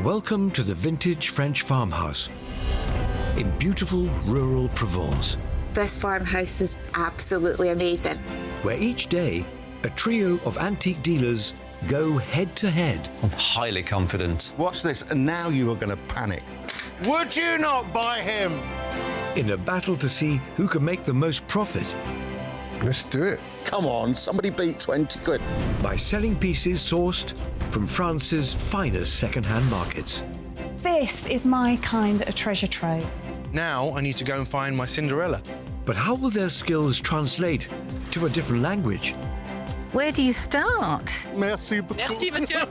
Welcome to the vintage French farmhouse in beautiful rural Provence, This farmhouse is absolutely amazing. where each day a trio of antique dealers go head to head I'm highly confident. Watch this, and now you are going to panic. Would you not buy him? in a battle to see who can make the most profit Let's do it. Come on, somebody beat 20 quid. by selling pieces sourced from France's finest second-hand markets. This is my kind of treasure trove. Now I need to go and find my Cinderella. But how will their skills translate to a different language? Where do you start? Merci beaucoup. Merci, monsieur.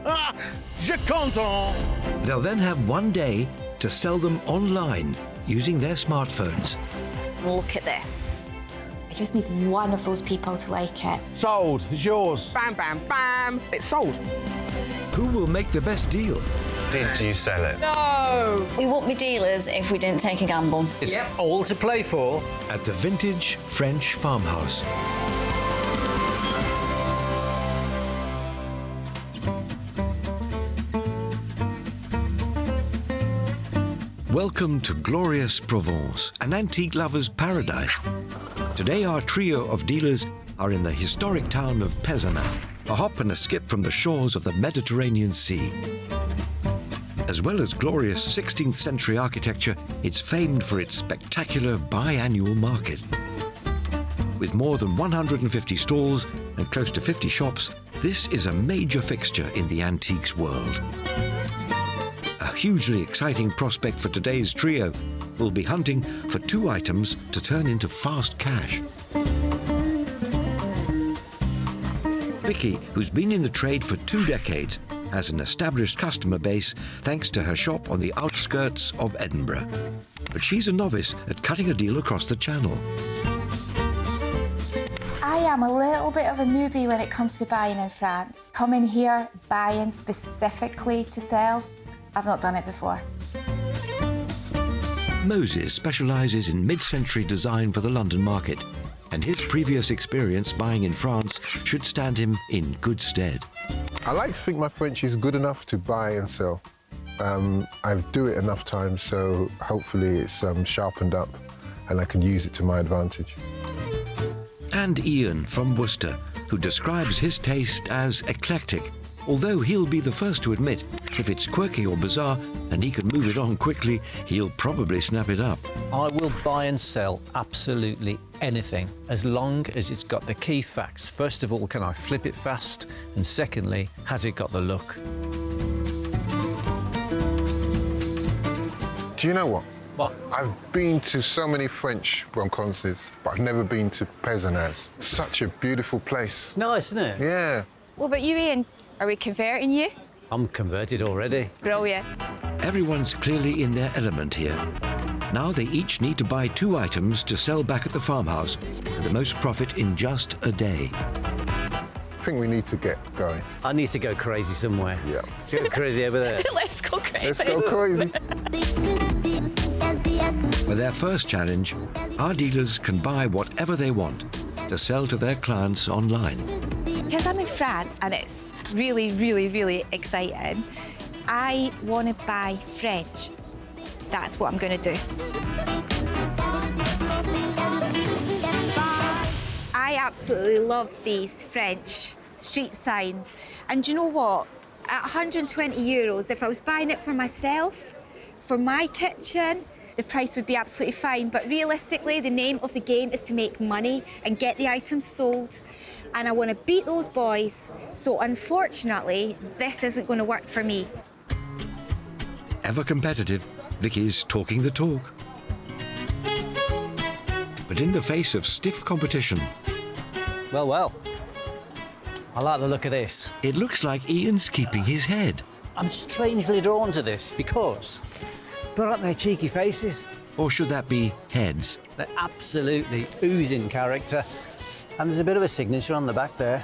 Je content. They'll then have one day to sell them online using their smartphones. Look at this. I just need one of those people to like it. Sold. It's yours. Bam, bam, bam. It's sold. Who will make the best deal? Did you sell it? No! We won't be dealers if we didn't take a gamble. It's all to play for. At the vintage French farmhouse. Welcome to glorious Provence, an antique lover's paradise. Today our trio of dealers are in the historic town of Pezenas, a hop and a skip from the shores of the Mediterranean Sea. As well as glorious 16th century architecture, it's famed for its spectacular biannual market. With more than 150 stalls and close to 50 shops, this is a major fixture in the antiques world. A hugely exciting prospect for today's trio will be hunting for two items to turn into fast cash. Vicky, who's been in the trade for 2 decades, has an established customer base thanks to her shop on the outskirts of Edinburgh. But she's a novice at cutting a deal across the channel. I am a little bit of a newbie when it comes to buying in France. Coming here, buying specifically to sell, I've not done it before. Moses specialises in mid-century design for the London market, and his previous experience buying in France should stand him in good stead. I like to think my French is good enough to buy and sell. I do it enough times, so hopefully it's sharpened up and I can use it to my advantage. And Ian from Worcester, who describes his taste as eclectic, although he'll be the first to admit if it's quirky or bizarre and he can move it on quickly, he'll probably snap it up. I will buy and sell absolutely anything as long as it's got the key facts. First of all, can I flip it fast? And secondly, has it got the look? Do you know what? What? I've been to so many French rencontres, but I've never been to Pezenas. Such a beautiful place. Nice, isn't it? Yeah. What about you, Ian? Are we converting you? I'm converted already. Brilliant. Everyone's clearly in their element here. Now they each need to buy 2 items to sell back at the farmhouse for the most profit in just a day. I think we need to get going. I need to go crazy somewhere. Yeah. Let's go crazy over there. Let's go crazy. Let's go crazy. For their first challenge, our dealers can buy whatever they want to sell to their clients online. Because I'm in France and it's really, really, really exciting, I want to buy French. That's what I'm going to do. I absolutely love these French street signs. And do you know what? At 120 euros, if I was buying it for myself, for my kitchen, the price would be absolutely fine. But realistically, the name of the game is to make money and get the items sold. And I want to beat those boys. So unfortunately, this isn't going to work for me. Ever competitive, Vicky's talking the talk. But in the face of stiff competition, Well, well. I like the look of this. it looks like Ian's keeping his head. I'm strangely drawn to this because they're at their cheeky faces. Or should that be heads? They're absolutely oozing character. And there's a bit of a signature on the back there.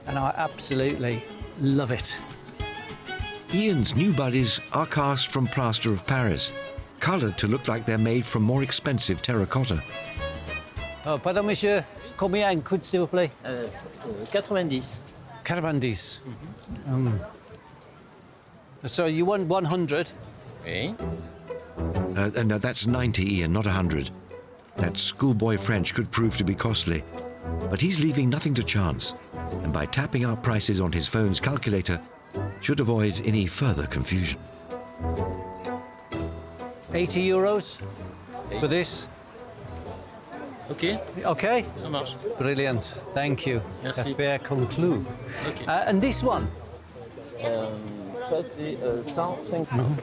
And I absolutely love it. Ian's new buddies are cast from plaster of Paris, coloured to look like they're made from more expensive terracotta. Oh, pardon, monsieur. Combien coûte, s'il vous plaît? 90. 90. So you want 100? Oui. No, that's 90, Ian, not 100. That schoolboy French could prove to be costly. But he's leaving nothing to chance. And by tapping out prices on his phone's calculator, should avoid any further confusion. 80 euros for this? Ok. Okay? Ça marche. Brilliant. Thank you. Merci. Affaire conclue. Ok. And this one? Ça, c'est 105.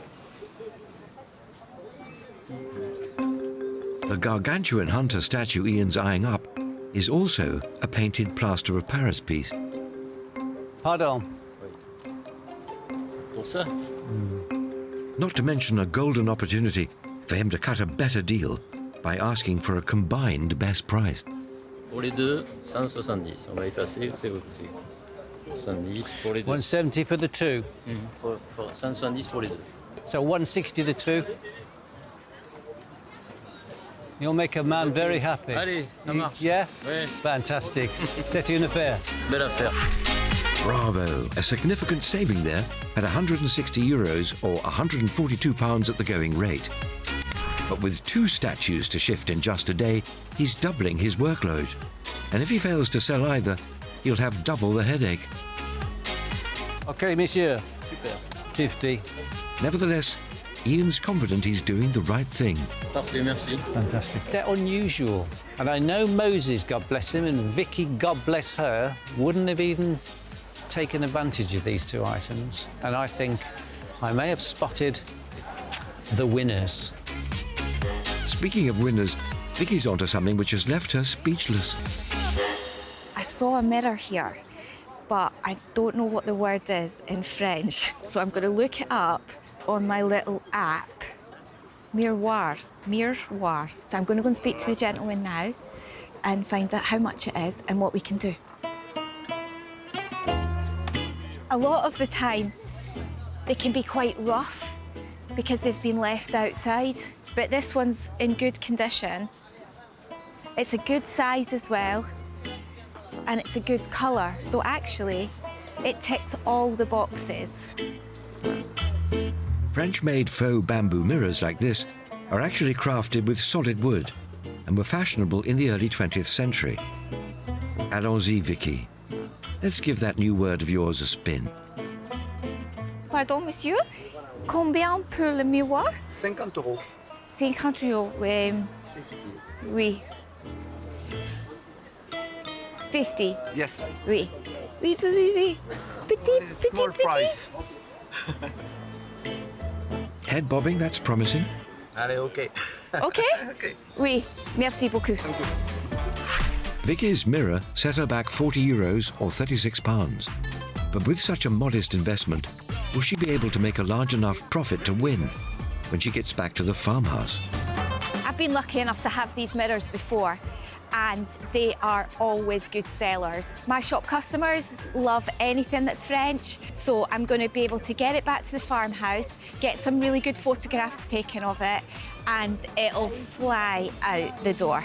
The gargantuan hunter statue Ian's eyeing up is also a painted plaster of Paris piece. Pardon. Pour ça. Not to mention a golden opportunity for him to cut a better deal by asking for a combined best price. Pour les deux, 170. On va effacer, c'est 170 pour les deux. 170 for the two. Pour 170 pour les deux. So 160 the two. You'll make a man very happy. Allez, ça marche. Yeah? Ouais. Fantastic. C'est une affaire. Belle affaire. Bravo! A significant saving there at 160 euros or 142 pounds at the going rate. But with two statues to shift in just a day, he's doubling his workload. And if he fails to sell either, he'll have double the headache. Okay, monsieur. Super. 50. Nevertheless, Ian's confident he's doing the right thing. Parfait, merci. Fantastic. They're unusual. And I know Moses, God bless him, and Vicky, God bless her, wouldn't have even taken advantage of these two items. And I think I may have spotted the winners. Speaking of winners, Vicky's onto something which has left her speechless. I saw a mirror here, but I don't know what the word is in French. So I'm going to look it up on my little app. Miroir. So I'm going to go and speak to the gentleman now and find out how much it is and what we can do. A lot of the time, they can be quite rough because they've been left outside, but this one's in good condition. It's a good size as well, and it's a good colour. So actually, it ticks all the boxes. French-made faux bamboo mirrors like this are actually crafted with solid wood and were fashionable in the early 20th century. Allons-y, Vicky. Let's give that new word of yours a spin. Pardon, monsieur? Combien pour le miroir? 50 euros. 50 euros, oui. 50? Yes. Oui. Oui. Petit. Small price. Head bobbing, that's promising. Allez, OK. OK? OK. Oui, merci beaucoup. Vicky's mirror set her back 40 euros or 36 pounds. But with such a modest investment, will she be able to make a large enough profit to win when she gets back to the farmhouse? I've been lucky enough to have these mirrors before, and they are always good sellers. My shop customers love anything that's French, so I'm going to be able to get it back to the farmhouse, get some really good photographs taken of it, and it'll fly out the door.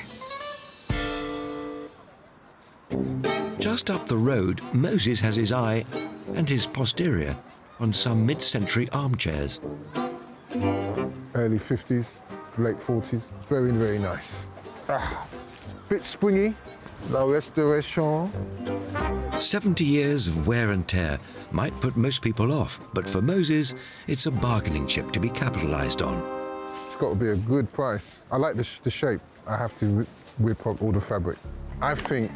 Just up the road, Moses has his eye and his posterior on some mid-century armchairs. Early 50s, late 40s. Very, very nice. Bit springy, la restoration. 70 years of wear and tear might put most people off, but for Moses, it's a bargaining chip to be capitalized on. It's got to be a good price. I like the shape. I have to whip up all the fabric. I think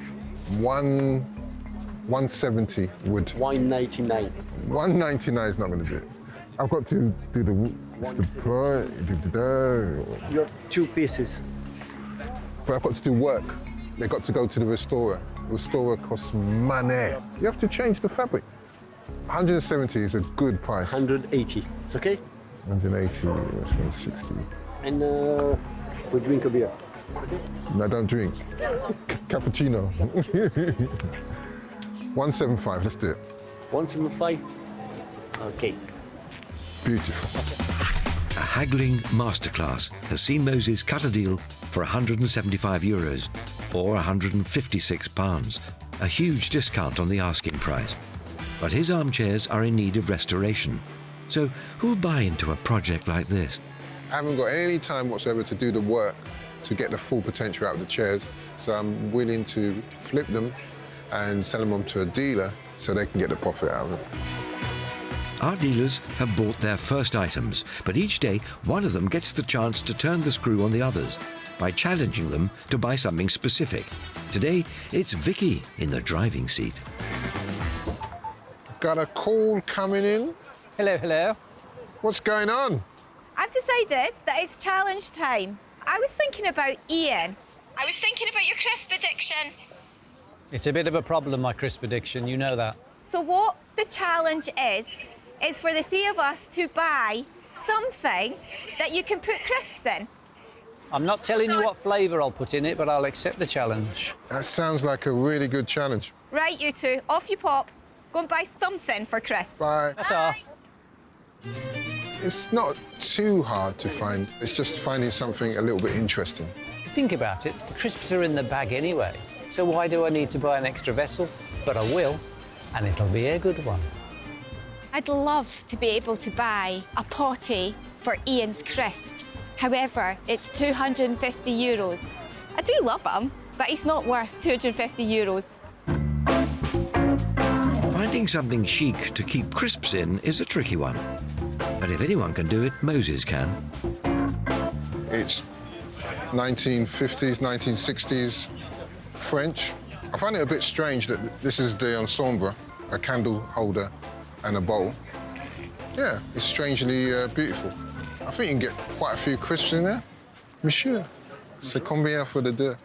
170 would. 199. 199 is not going to do it. I've got to do the You have two pieces. but I've got to do work. They've got to go to the restorer. The restorer costs money. You have to change the fabric. 170 is a good price. 180. It's okay? 180, 160. And we drink a beer. No, I don't drink. Cappuccino. 175, let's do it. 175? Okay. Beautiful. A haggling masterclass has seen Moses cut a deal for 175 euros or 156 pounds, a huge discount on the asking price. But his armchairs are in need of restoration, So who'll buy into a project like this? I haven't got any time whatsoever to do the work to get the full potential out of the chairs, so I'm willing to flip them and sell them on to a dealer so they can get the profit out of them. Our dealers have bought their first items, but each day one of them gets the chance to turn the screw on the others by challenging them to buy something specific. Today, it's Vicky in the driving seat. Got a call coming in. Hello, hello. What's going on? I've decided that it's challenge time. I was thinking about Ian. I was thinking about your crisp addiction. It's a bit of a problem, my crisp addiction, you know that. So what the challenge is for the three of us to buy something that you can put crisps in. I'm not telling you what flavour I'll put in it, but I'll accept the challenge. That sounds like a really good challenge. Right, you two, off you pop. Go and buy something for crisps. Bye. Ta-ta. It's not too hard to find. It's just finding something a little bit interesting. Think about it, the crisps are in the bag anyway, so why do I need to buy an extra vessel? But I will, and it'll be a good one. I'd love to be able to buy a potty for Ian's crisps. However, it's €250. I do love him, but it's not worth €250. Finding something chic to keep crisps in is a tricky one. But if anyone can do it, Moses can. It's 1950s, 1960s French. I find it a bit strange that this is the ensemble, a candle holder and a bowl. Yeah, it's strangely beautiful. I think you can get quite a few crisps in there. Monsieur, c'est combien for the deux?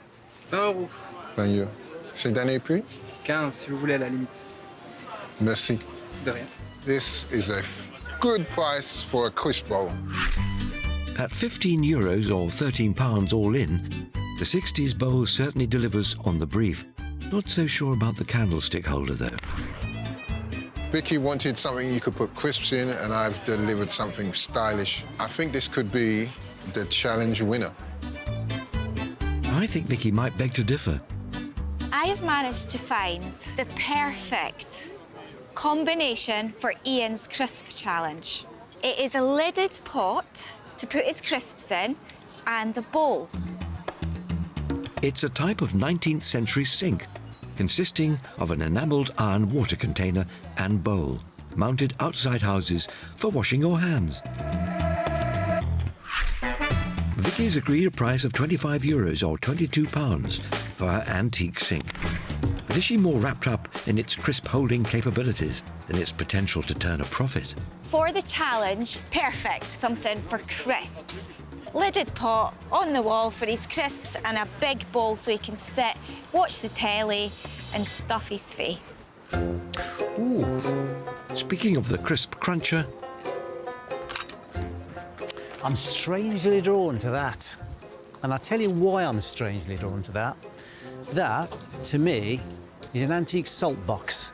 20 €. 20 euros. C'est dernier prix? 15 si vous voulez à la limite. Merci. De rien. This is a good price for a crisp bowl. At €15 or £13 all in, the 60s bowl certainly delivers on the brief. Not so sure about the candlestick holder, though. Vicky wanted something you could put crisps in, and I've delivered something stylish. I think this could be the challenge winner. I think Vicky might beg to differ. I have managed to find the perfect combination for Ian's crisp challenge. It is a lidded pot to put his crisps in and a bowl. It's a type of 19th century sink, consisting of an enamelled iron water container and bowl, mounted outside houses for washing your hands. Vicky's agreed a price of €25 or £22 for her antique sink. But is she more wrapped up in its crisp holding capabilities than its potential to turn a profit? For the challenge, perfect. Something for crisps. Lidded pot on the wall for his crisps and a big bowl so he can sit, watch the telly and stuff his face. Ooh. Speaking of the crisp cruncher, I'm strangely drawn to that. And I'll tell you why I'm strangely drawn to that. That, to me, is an antique salt box.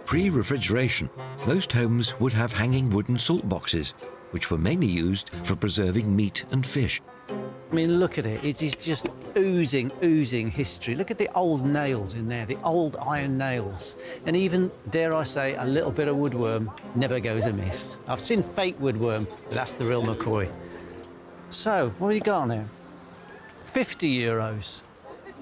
pre-refrigeration, most homes would have hanging wooden salt boxes, which were mainly used for preserving meat and fish. I mean, look at it. It is just oozing history. Look at the old nails in there, the old iron nails. And even, dare I say, a little bit of woodworm never goes amiss. I've seen fake woodworm, but that's the real McCoy. So, what have you got now? €50.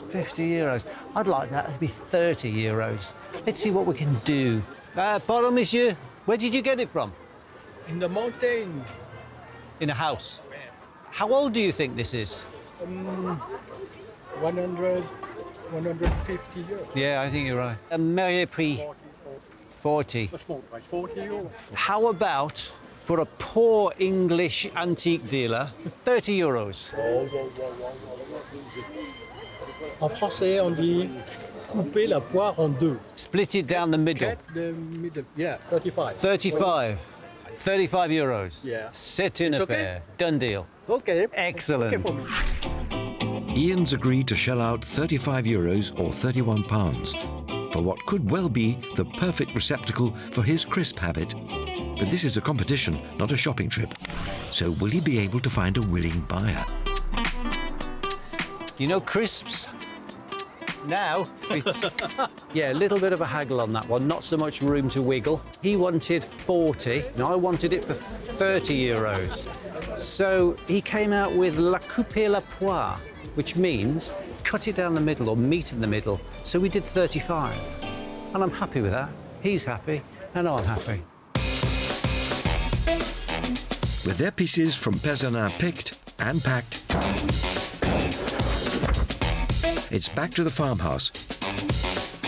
€50. I'd like that to be €30. Let's see what we can do. Pardon, monsieur. Where did you get it from? In the mountain. In a house. How old do you think this is? 100, 150 euros. Yeah, I think you're right. A meilleur prix. 40. A small price, 40 euros. How about, for a poor English antique dealer, €30? En français, on dit couper la poire en deux. Split it down the middle. Cut the middle. Yeah, 35. 35. €35. Yeah. C'est une It's affaire. okay? Done deal. Okay. Excellent. Okay for me. Ian's agreed to shell out €35 or £31 for what could well be the perfect receptacle for his crisp habit. But this is a competition, not a shopping trip. So will he be able to find a willing buyer? You know, crisps Now, yeah, a little bit of a haggle on that one, not so much room to wiggle. He wanted 40, and I wanted it for 30 euros. So he came out with la couper la poire, which means cut it down the middle or meet in the middle. So we did 35. And I'm happy with that. He's happy, and I'm happy. With their pieces from Pezenas picked and packed, it's back to the farmhouse,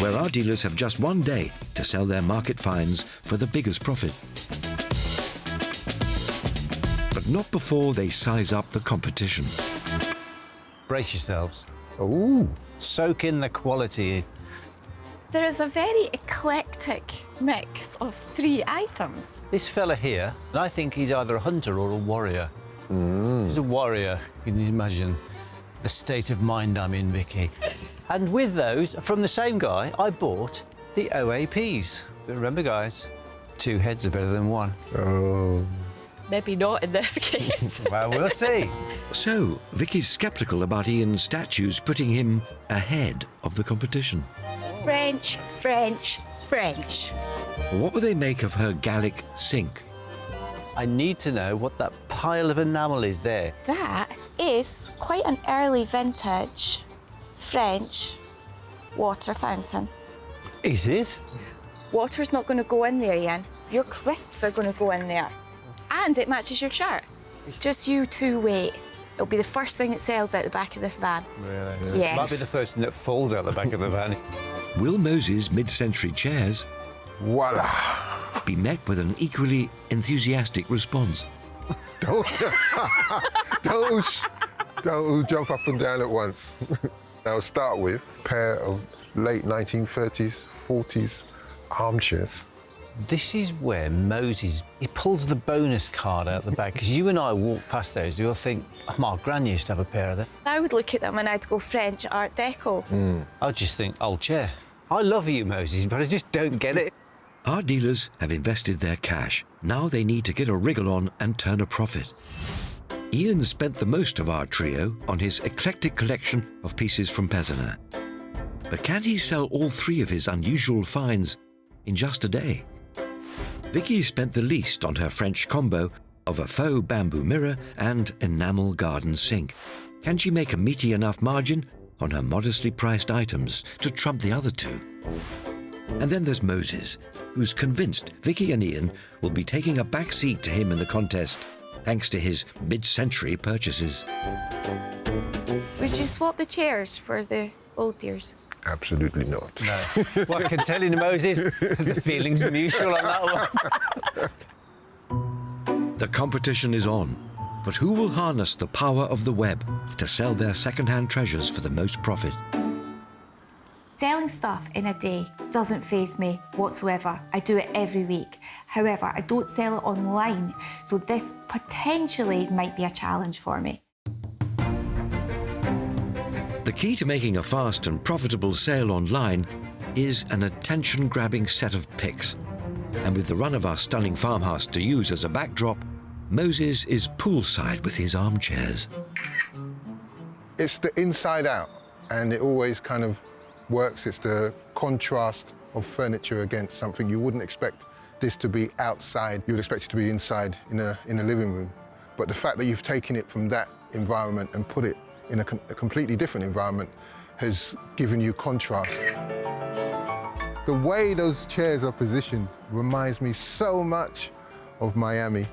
where our dealers have just one day to sell their market finds for the biggest profit. But not before they size up the competition. Brace yourselves. Ooh. Soak in the quality. There is a very eclectic mix of 3 items. This fella here, I think he's either a hunter or a warrior. He's a warrior. Can you imagine the state of mind I'm in, Vicky? And with those, from the same guy, I bought the OAPs. But remember, guys, 2 heads are better than 1. Oh. Maybe not in this case. Well, we'll see. So, Vicky's sceptical about Ian's statues putting him ahead of the competition. French, French, French. What will they make of her Gallic sink? I need to know what that pile of enamel is there. That is quite an early vintage French water fountain. Is it? Water's not going to go in there, Ian. Your crisps are going to go in there. And it matches your shirt. Just you 2 wait. It'll be the first thing that sells out the back of this van. Really? Yes. Might be the first thing that falls out the back of the van. Will Moses' mid-century chairs Voila. be met with an equally enthusiastic response? Don't jump up and down at once. I'll start with a pair of late 1930s, 40s armchairs. This is where Moses, he pulls the bonus card out the bag, because you and I walk past those, you'll think, oh, my gran used to have a pair of them. I would look at them and I'd go French Art Deco. I'd just think, old chair. I love you, Moses, but I just don't get it. Our dealers have invested their cash. Now they need to get a wriggle on and turn a profit. Ian spent the most of our trio on his eclectic collection of pieces from Pezenas. But can he sell all 3 of his unusual finds in just a day? Vicky spent the least on her French combo of a faux bamboo mirror and enamel garden sink. Can she make a meaty enough margin on her modestly priced items to trump the other 2? And then there's Moses, who's convinced Vicky and Ian will be taking a back seat to him in the contest, thanks to his mid-century purchases. Would you swap the chairs for the old dears? Absolutely not. No. Well, I can tell you, Moses, the feeling's mutual on that one. The competition is on, but who will harness the power of the web to sell their second-hand treasures for the most profit? Selling stuff in a day doesn't faze me whatsoever. I do it every week. However, I don't sell it online, so this potentially might be a challenge for me. The key to making a fast and profitable sale online is an attention-grabbing set of pics. And with the run of our stunning farmhouse to use as a backdrop, Moses is poolside with his armchairs. It's the inside out, and it always kind of works. It's the contrast of furniture against something. You wouldn't expect this to be outside. You would expect it to be inside in a living room. But the fact that you've taken it from that environment and put it in a completely different environment has given you contrast. The way those chairs are positioned reminds me so much of Miami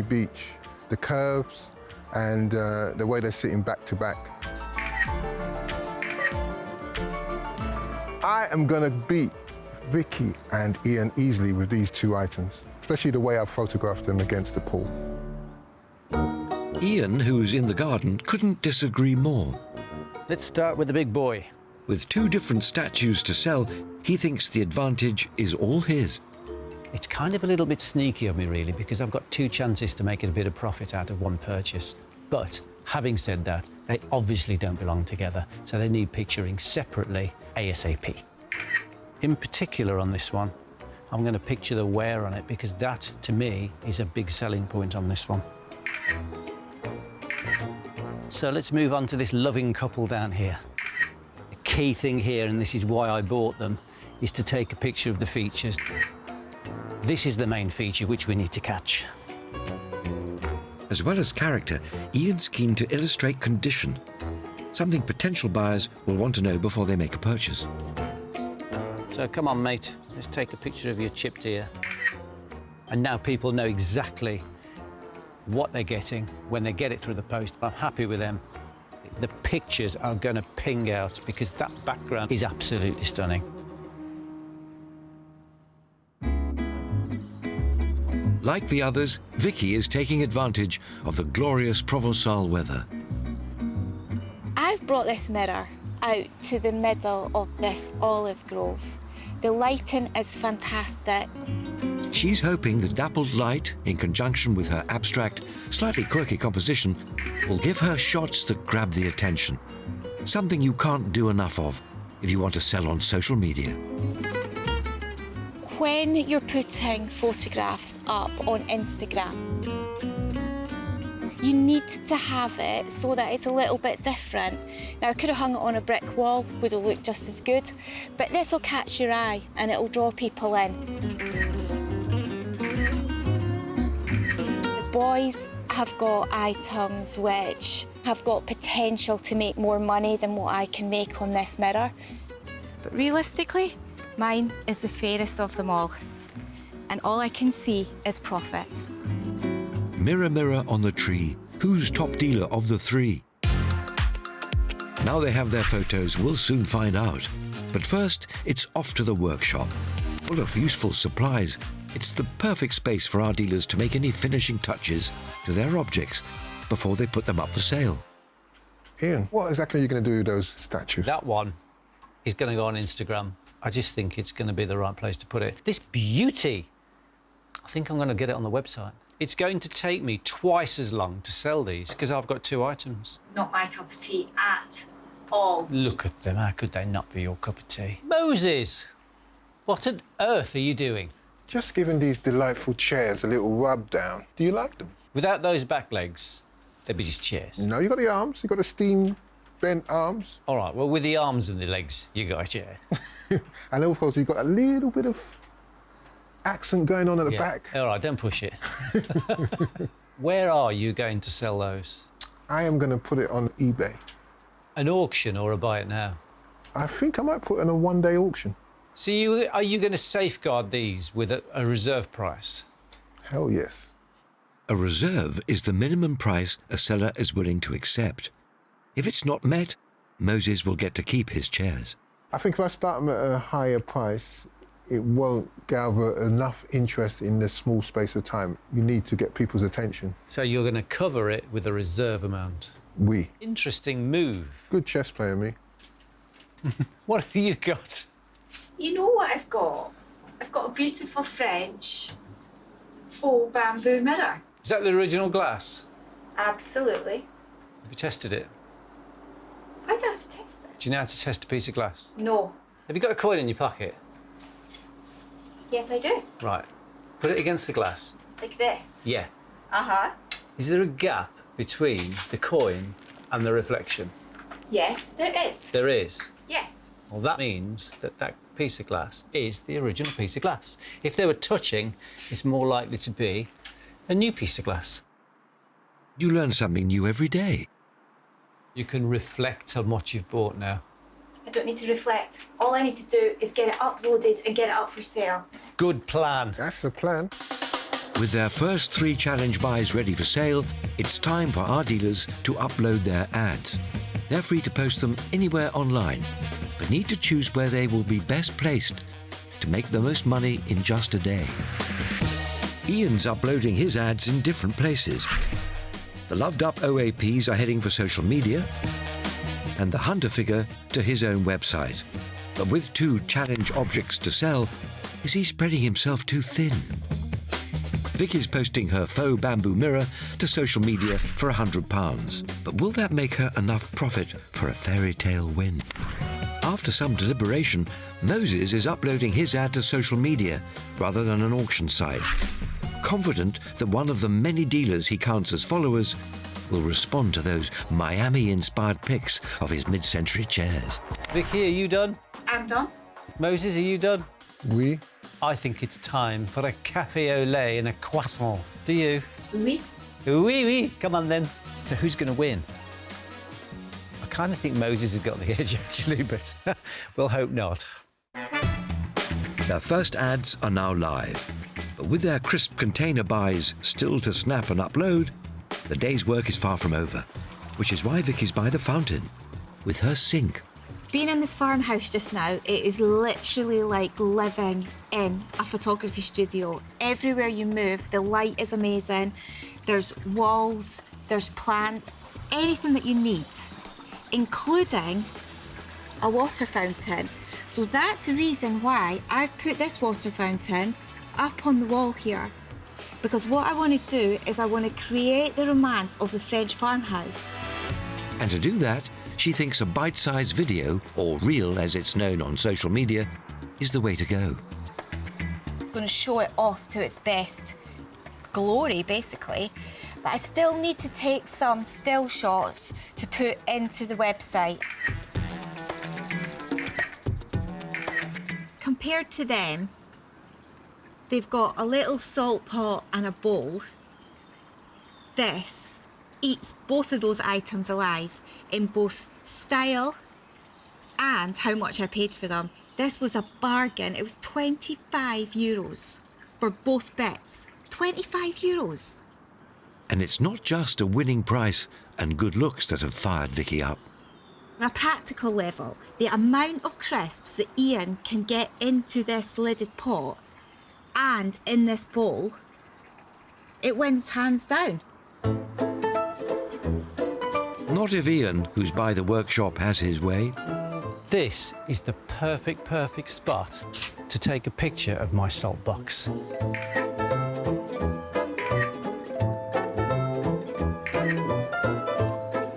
Beach. The curves and the way they're sitting back to back. I am gonna beat Vicky and Ian easily with these 2 items, especially the way I've photographed them against the pool. Ian, who's in the garden, couldn't disagree more. Let's start with the big boy. With 2 different statues to sell, he thinks the advantage is all his. It's kind of a little bit sneaky of me, really, because I've got 2 chances to make a bit of profit out of 1 purchase. But having said that, they obviously don't belong together, so they need picturing separately ASAP. In particular on this one, I'm going to picture the wear on it, because that, to me, is a big selling point on this one. So let's move on to this loving couple down here. A key thing here, and this is why I bought them, is to take a picture of the features. This is the main feature which we need to catch. As well as character, Ian's keen to illustrate condition, something potential buyers will want to know before they make a purchase. So come on, mate, let's take a picture of your chipped ear. And now people know exactly what they're getting when they get it through the post. I'm happy with them. The pictures are going to ping out because that background is absolutely stunning. Like the others, Vicky is taking advantage of the glorious Provençal weather. I've brought this mirror out to the middle of this olive grove. The lighting is fantastic. She's hoping the dappled light, in conjunction with her abstract, slightly quirky composition, will give her shots that grab the attention. Something you can't do enough of if you want to sell on social media. When you're putting photographs up on Instagram, you need to have it so that it's a little bit different. Now, I could have hung it on a brick wall, would have looked just as good, but this will catch your eye and it'll draw people in. The boys have got items which have got potential to make more money than what I can make on this mirror. But realistically, mine is the fairest of them all. And all I can see is profit. Mirror, mirror on the tree, who's top dealer of the three? Now they have their photos, we'll soon find out. But first, it's off to the workshop. Full of useful supplies, it's the perfect space for our dealers to make any finishing touches to their objects before they put them up for sale. Ian, what exactly are you going to do with those statues? That one is going to go on Instagram. I just think it's going to be the right place to put it. This beauty, I think I'm going to get it on the website. It's going to take me twice as long to sell these because I've got 2 items. Not my cup of tea at all. Look at them, how could they not be your cup of tea? Moses, what on earth are you doing? Just giving these delightful chairs a little rub down. Do you like them? Without those back legs, they'd be just chairs. No, you got the arms, you got the steam bent arms. All right, well, with the arms and the legs, you got a chair. And of course, you've got a little bit of accent going on at the back. All right, don't push it. Where are you going to sell those? I am going to put it on eBay. An auction or a buy it now? I think I might put it on a one-day auction. So are you going to safeguard these with a reserve price? Hell yes. A reserve is the minimum price a seller is willing to accept. If it's not met, Moses will get to keep his chairs. I think if I start them at a higher price, it won't gather enough interest in this small space of time. You need to get people's attention. So you're going to cover it with a reserve amount? Oui. Interesting move. Good chess player, me. What have you got? You know what I've got? I've got a beautiful French faux bamboo mirror. Is that the original glass? Absolutely. Have you tested it? Why do I have to test it? Do you know how to test a piece of glass? No. Have you got a coin in your pocket? Yes, I do. Right. Put it against the glass. Like this? Yeah. Uh-huh. Is there a gap between the coin and the reflection? Yes, there is. There is. Yes. Well, that means that that piece of glass is the original piece of glass. If they were touching, it's more likely to be a new piece of glass. You learn something new every day. You can reflect on what you've bought now. I don't need to reflect. All I need to do is get it uploaded and get it up for sale. Good plan. That's the plan. With their first 3 challenge buys ready for sale, it's time for our dealers to upload their ads. They're free to post them anywhere online, but need to choose where they will be best placed to make the most money in just a day. Ian's uploading his ads in different places. The loved-up OAPs are heading for social media, and the hunter figure to his own website. But with 2 challenge objects to sell, is he spreading himself too thin? Vicky's posting her faux bamboo mirror to social media for £100. But will that make her enough profit for a fairy tale win? After some deliberation, Moses is uploading his ad to social media rather than an auction site, confident that one of the many dealers he counts as followers will respond to those Miami-inspired pics of his mid-century chairs. Vicky, are you done? I'm done. Moses, are you done? Oui. I think it's time for a café au lait and a croissant. Do you? Oui. Oui, oui. Come on then. So who's going to win? I kind of think Moses has got the edge, actually, but we'll hope not. Their first ads are now live. But with their crisp container buys still to snap and upload, the day's work is far from over, which is why Vicky's by the fountain with her sink. Being in this farmhouse just now, it is literally like living in a photography studio. Everywhere you move, the light is amazing. There's walls, there's plants, anything that you need, including a water fountain. So that's the reason why I've put this water fountain up on the wall here. Because what I want to do is I want to create the romance of the French farmhouse. And to do that, she thinks a bite-sized video, or reel as it's known on social media, is the way to go. It's going to show it off to its best glory, basically. But I still need to take some still shots to put into the website. Compared to them, they've got a little salt pot and a bowl. This eats both of those items alive in both style and how much I paid for them. This was a bargain. It was €25 for both bits. €25. And it's not just a winning price and good looks that have fired Vicky up. On a practical level, the amount of crisps that Ian can get into this lidded pot and in this bowl, it wins hands down. Not if Ian, who's by the workshop, has his way. This is the perfect spot to take a picture of my salt box.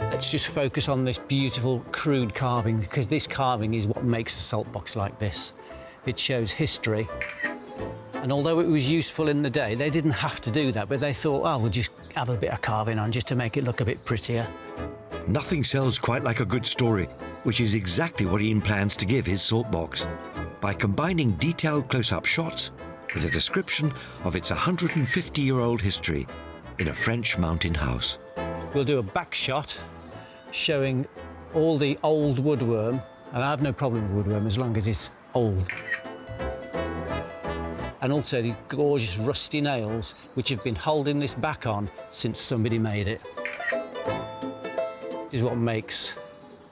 Let's just focus on this beautiful crude carving, because this carving is what makes a salt box like this. It shows history. And although it was useful in the day, they didn't have to do that, but they thought, oh, we'll just have a bit of carving on just to make it look a bit prettier. Nothing sells quite like a good story, which is exactly what Ian plans to give his salt box, by combining detailed close-up shots with a description of its 150-year-old history in a French mountain house. We'll do a back shot showing all the old woodworm, and I have no problem with woodworm as long as it's old. And also the gorgeous rusty nails which have been holding this back on since somebody made it. This is what makes,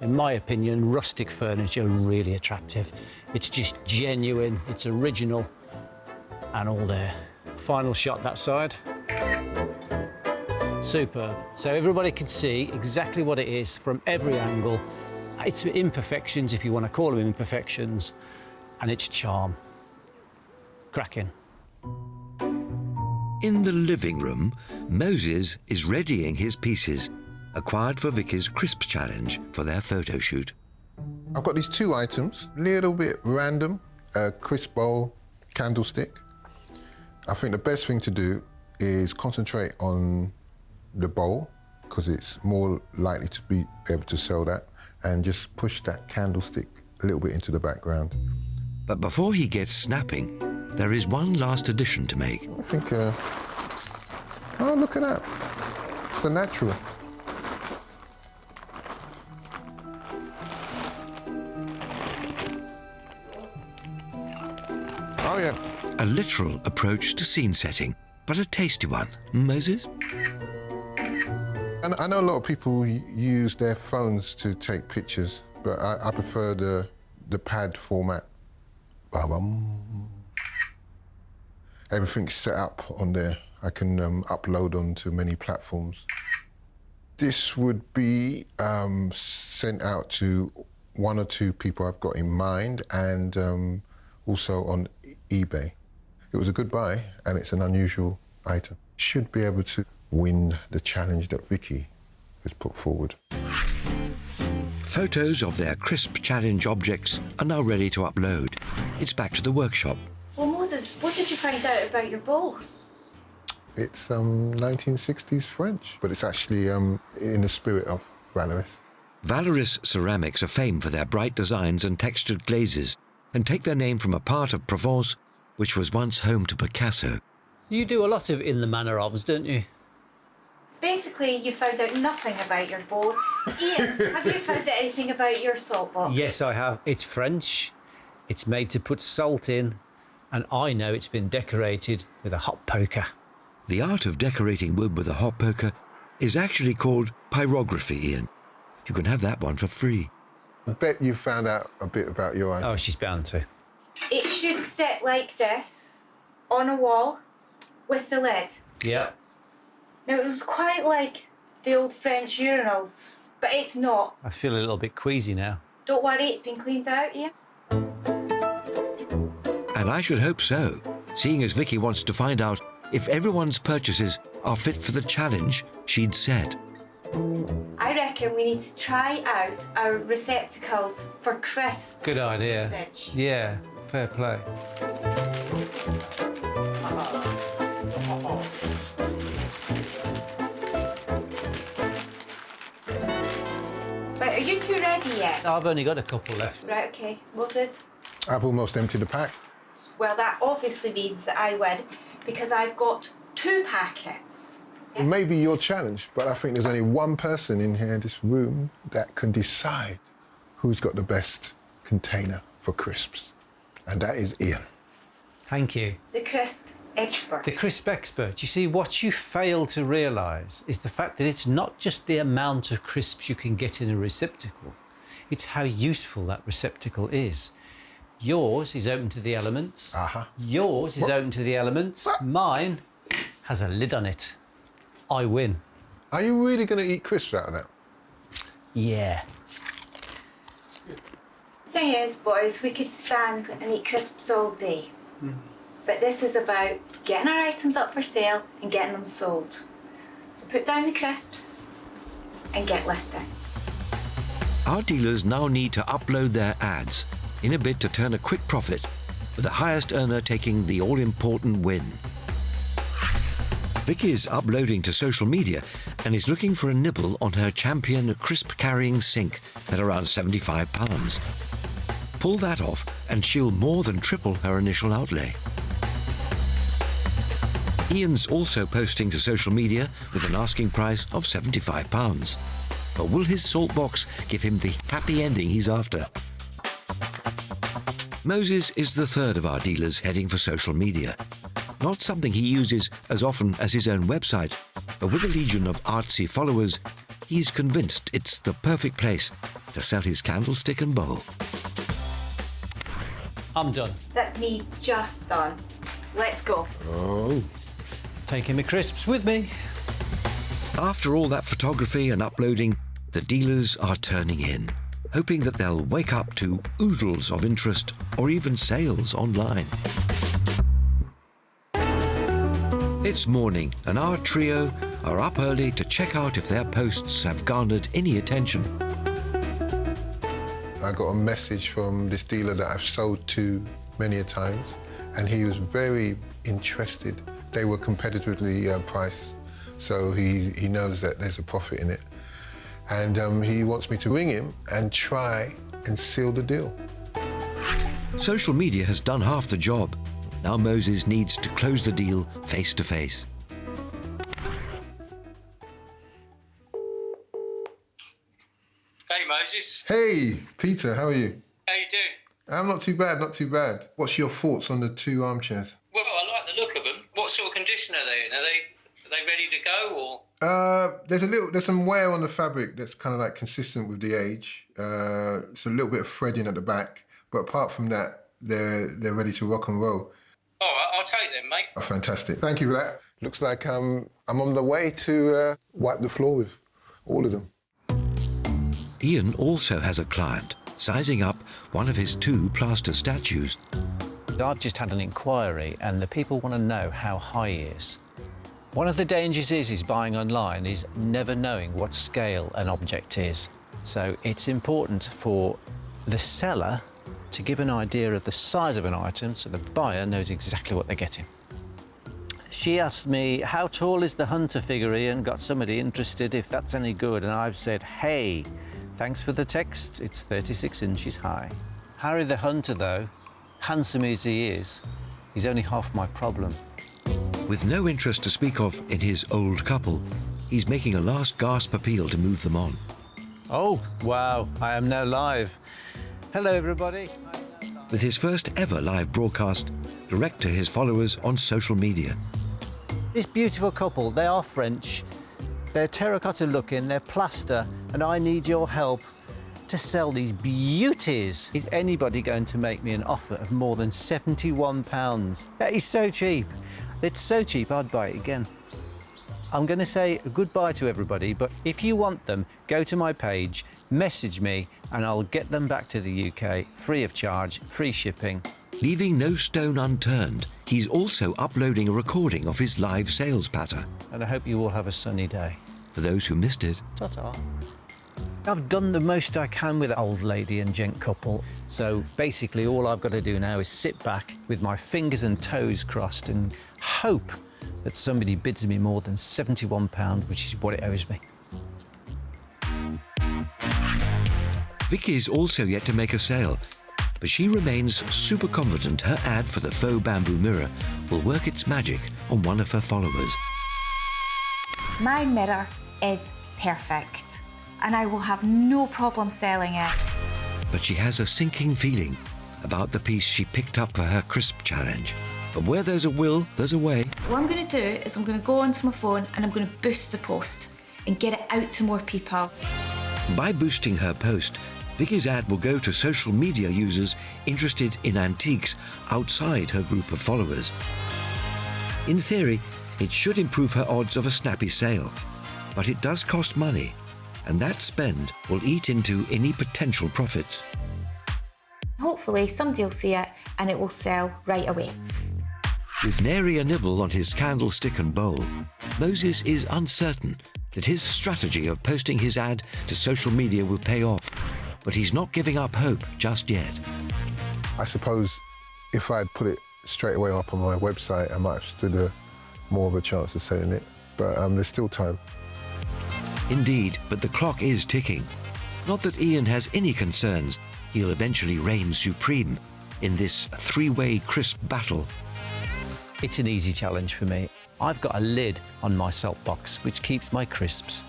in my opinion, rustic furniture really attractive. It's just genuine, it's original, and all there. Final shot that side. Superb. So everybody can see exactly what it is from every angle. Its imperfections, if you want to call them imperfections, and its charm. Cracking. In the living room, Moses is readying his pieces, acquired for Vicky's Crisp Challenge for their photo shoot. I've got these two items, a little bit random, a crisp bowl, candlestick. I think the best thing to do is concentrate on the bowl, because it's more likely to be able to sell that, and just push that candlestick a little bit into the background. But before he gets snapping, there is one last addition to make. I think, oh, look at that. It's a natural. Oh, yeah. A literal approach to scene setting, but a tasty one. Moses? And I know a lot of people use their phones to take pictures, but I prefer the pad format. Everything's set up on there. I can upload onto many platforms. This would be sent out to one or two people I've got in mind, and also on eBay. It was a good buy, and it's an unusual item. Should be able to win the challenge that Vicky has put forward. Photos of their Crisp Challenge objects are now ready to upload. It's back to the workshop. Well, Moses, what did you find out about your bowl? It's 1960s French, but it's actually in the spirit of Valois. Valoris ceramics are famed for their bright designs and textured glazes, and take their name from a part of Provence which was once home to Picasso. You do a lot of in the manner ofs, don't you? Basically, you found out nothing about your bowl. Ian, have you found out anything about your salt box? Yes, I have. It's French. It's made to put salt in, and I know it's been decorated with a hot poker. The art of decorating wood with a hot poker is actually called pyrography, Ian. You can have that one for free. I bet you found out a bit about your item. Oh, she's bound to. It should sit like this, on a wall, with the lid. Yeah. Now, it was quite like the old French urinals, but it's not. I feel a little bit queasy now. Don't worry, it's been cleaned out, Ian. And I should hope so, seeing as Vicky wants to find out if everyone's purchases are fit for the challenge she'd set. I reckon we need to try out our receptacles for crisp Good idea. usage. Yeah, fair play. Right, are you two ready yet? I've only got a couple left. Right, okay. What's this? I've almost emptied the pack. Well, that obviously means that I win because I've got 2 packets. It may be your challenge, but I think there's only one person in here in this room that can decide who's got the best container for crisps. And that is Ian. Thank you. The crisp expert. The crisp expert. You see, what you fail to realise is the fact that it's not just the amount of crisps you can get in a receptacle, it's how useful that receptacle is. Yours is open to the elements. Yours is open to the elements. Mine has a lid on it. I win. Are you really going to eat crisps out of that? Yeah. Thing is, boys, we could stand and eat crisps all day. But this is about getting our items up for sale and getting them sold. So put down the crisps and get listing. Our dealers now need to upload their ads in a bid to turn a quick profit, with the highest earner taking the all-important win. Vicky is uploading to social media and is looking for a nibble on her champion crisp-carrying sink at around £75. Pull that off and she'll more than triple her initial outlay. Ian's also posting to social media with an asking price of £75. But will his salt box give him the happy ending he's after? Moses is the third of our dealers heading for social media. Not something he uses as often as his own website, but with a legion of artsy followers, he's convinced it's the perfect place to sell his candlestick and bowl. I'm done. That's me just done. Let's go. Oh. Taking the crisps with me. After all that photography and uploading, the dealers are turning in, hoping that they'll wake up to oodles of interest or even sales online. It's morning, and our trio are up early to check out if their posts have garnered any attention. I got a message from this dealer that I've sold to many a times, and he was very interested. They were competitively priced, so he knows that there's a profit in it. And he wants me to ring him and try and seal the deal. Social media has done half the job. Now Moses needs to close the deal face to face. Hey, Moses. Hey, Peter, how are you? How you doing? I'm not too bad, not too bad. What's your thoughts on the 2 armchairs? Well, I like the look of them. What sort of condition are they in? Are they ready to go, or? There's some wear on the fabric that's kind of like consistent with the age. It's a little bit of threading at the back, but apart from that, they're ready to rock and roll. All right, I'll take them, mate. Oh, fantastic. Thank you for that. Looks like I'm on the way to wipe the floor with all of them. Ian also has a client sizing up one of his 2 plaster statues. I've just had an inquiry and the people want to know how high he is. One of the dangers is buying online is never knowing what scale an object is. So it's important for the seller to give an idea of the size of an item so the buyer knows exactly what they're getting. She asked me, how tall is the hunter figure, and got somebody interested if that's any good, and I've said, hey, Thanks for the text. It's 36 inches high. Harry the Hunter, though, handsome as he is, he's only half my problem. With no interest to speak of in his old couple, he's making a last gasp appeal to move them on. Oh, wow, I am now live. Hello, everybody. With his first ever live broadcast, direct to his followers on social media. This beautiful couple, they are French. They're terracotta looking, they're plaster, and I need your help to sell these beauties. Is anybody going to make me an offer of more than £71? That is so cheap. It's so cheap, I'd buy it again. I'm going to say goodbye to everybody, but if you want them, go to my page, message me, and I'll get them back to the UK, free of charge, free shipping. Leaving no stone unturned, he's also uploading a recording of his live sales patter. And I hope you all have a sunny day. For those who missed it. Ta-ta. I've done the most I can with an old lady and gent couple, so basically all I've got to do now is sit back with my fingers and toes crossed and hope that somebody bids me more than £71, which is what it owes me. Vicky's also yet to make a sale, but she remains super confident her ad for the faux bamboo mirror will work its magic on one of her followers. My mirror is perfect, and I will have no problem selling it. But she has a sinking feeling about the piece she picked up for her crisp challenge. But where there's a will, there's a way. What I'm going to do is I'm going to go onto my phone and I'm going to boost the post and get it out to more people. By boosting her post, Vicky's ad will go to social media users interested in antiques outside her group of followers. In theory, it should improve her odds of a snappy sale, but it does cost money, and that spend will eat into any potential profits. Hopefully somebody will see it and it will sell right away. With nary a nibble on his candlestick and bowl, Moses is uncertain that his strategy of posting his ad to social media will pay off, but he's not giving up hope just yet. I suppose if I had put it straight away up on my website, I might have stood more of a chance of selling it, but there's still time. Indeed, but the clock is ticking. Not that Ian has any concerns he'll eventually reign supreme in this three-way crisp battle. It's an easy challenge for me. I've got a lid on my salt box, which keeps my crisps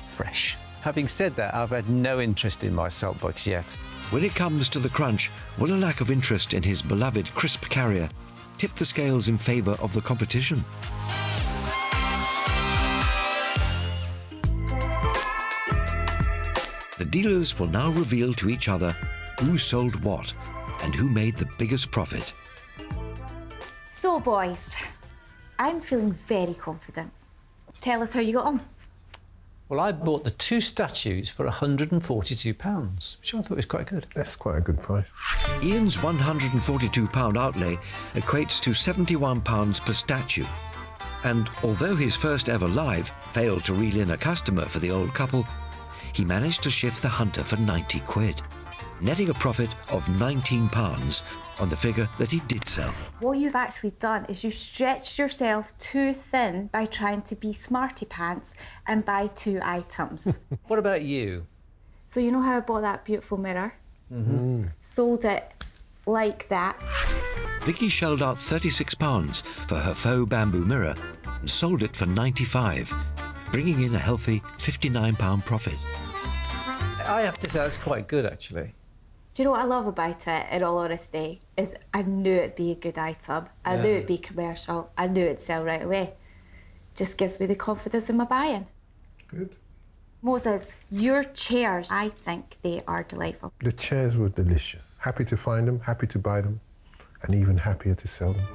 fresh. Having said that, I've had no interest in my salt box yet. When it comes to the crunch, will a lack of interest in his beloved crisp carrier tip the scales in favour of the competition? The dealers will now reveal to each other who sold what and who made the biggest profit. So boys, I'm feeling very confident. Tell us how you got on. Well, I bought the two statues for £142, which I thought was quite good. That's quite a good price. Ian's £142 outlay equates to £71 per statue. And although his first ever live failed to reel in a customer for the old couple, he managed to shift the Hunter for 90 quid, netting a profit of £19 on the figure that he did sell. What you've actually done is you've stretched yourself too thin by trying to be smarty pants and buy two items. What about you? So you know how I bought that beautiful mirror? Mm-hmm. Sold it like that. Vicky shelled out £36 for her faux bamboo mirror and sold it for £95, bringing in a healthy £59 profit. I have to say that's quite good, actually. Do you know what I love about it, in all honesty, is I knew it'd be a good item. I knew it'd be commercial. I knew it'd sell right away. Just gives me the confidence in my buying. Good. Moses, your chairs, I think they are delightful. The chairs were delicious. Happy to find them, happy to buy them, and even happier to sell them.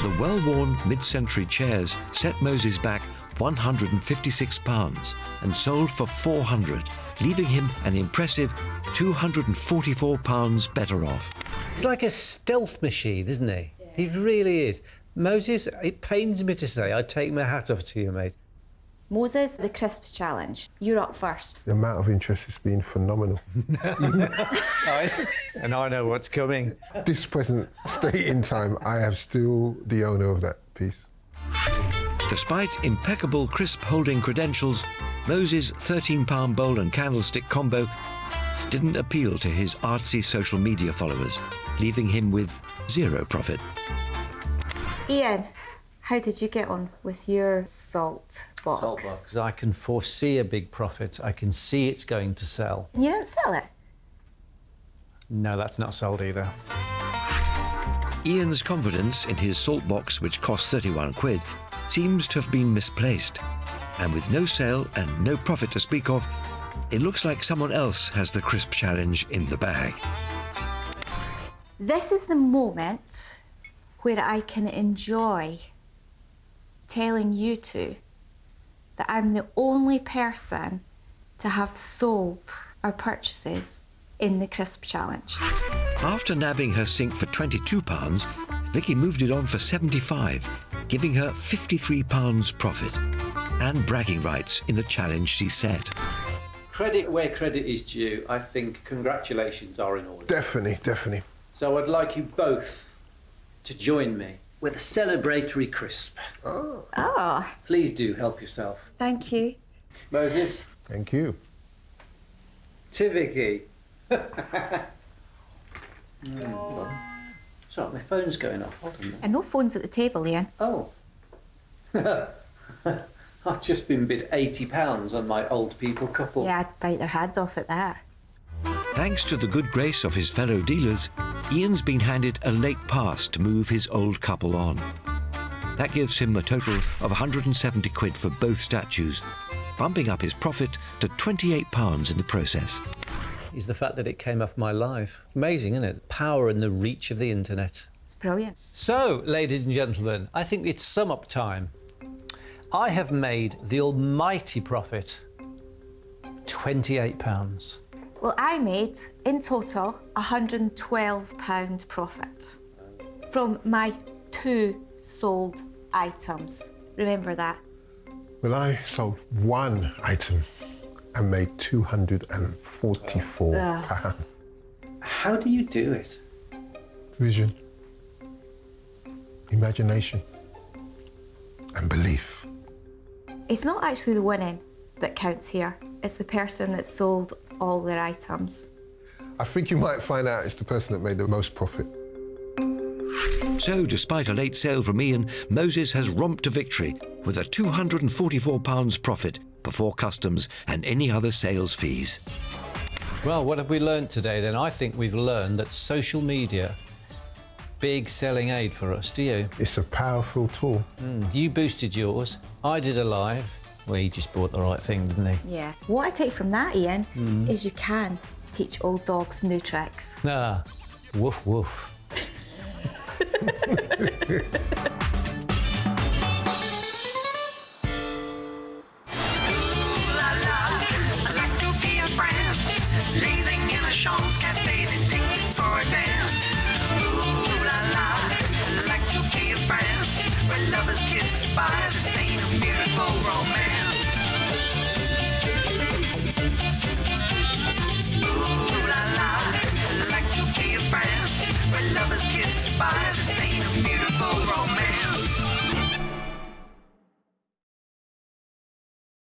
The well-worn mid-century chairs set Moses back £156 and sold for £400, leaving him an impressive £244 better off. He's like a stealth machine, isn't he? Yeah. He really is. Moses, it pains me to say, I take my hat off to you, mate. Moses, the crisps challenge. You're up first. The amount of interest has been phenomenal. And I know what's coming. This present state in time, I am still the owner of that piece. Despite impeccable crisp holding credentials, Moses' £13 bowl and candlestick combo didn't appeal to his artsy social media followers, leaving him with zero profit. Ian, how did you get on with your salt box? Salt box. I can foresee a big profit. I can see it's going to sell. You don't sell it? No, that's not sold either. Ian's confidence in his salt box, which cost 31 quid, seems to have been misplaced. And with no sale and no profit to speak of, it looks like someone else has the crisp challenge in the bag. This is the moment where I can enjoy telling you two that I'm the only person to have sold our purchases in the crisp challenge. After nabbing her sink for £22, Vicky moved it on for £75, giving her £53 profit and bragging rights in the challenge she set. Credit where credit is due. I think congratulations are in order. Definitely, definitely. So I'd like you both to join me with a celebratory crisp. Oh, Please do help yourself. thank you. Moses? Thank you. To Vicky. Sorry, my phone's going off. Hold on a minute. And no phones at the table, Ian. Oh. I've just been bid £80 on my old people couple. Yeah, I'd bite their heads off at that. Thanks to the good grace of his fellow dealers, Ian's been handed a late pass to move his old couple on. That gives him a total of 170 quid for both statues, bumping up his profit to £28 in the process. Is the fact that it came off my live. Amazing, isn't it? The power and the reach of the internet. It's brilliant. So, ladies and gentlemen, I think it's sum up time. I have made the almighty profit, £28. Well, I made, in total, £112 profit from my 2 sold items. Remember that? Well, I sold one item and made £244. How do you do it? Vision, imagination, and belief. It's not actually the winning that counts here. It's the person that sold all their items. I think you might find out it's the person that made the most profit. So, despite a late sale from Ian, Moses has romped to victory with a £244 profit before customs and any other sales fees. Well, what have we learned today then? I think we've learned that social media, big selling aid for us, do you? It's a powerful tool. You boosted yours, I did a live. Well, he just bought the right thing, didn't he? Yeah. What I take from that, Ian, is you can teach old dogs new tricks. Ah, woof woof. Lovers kiss by the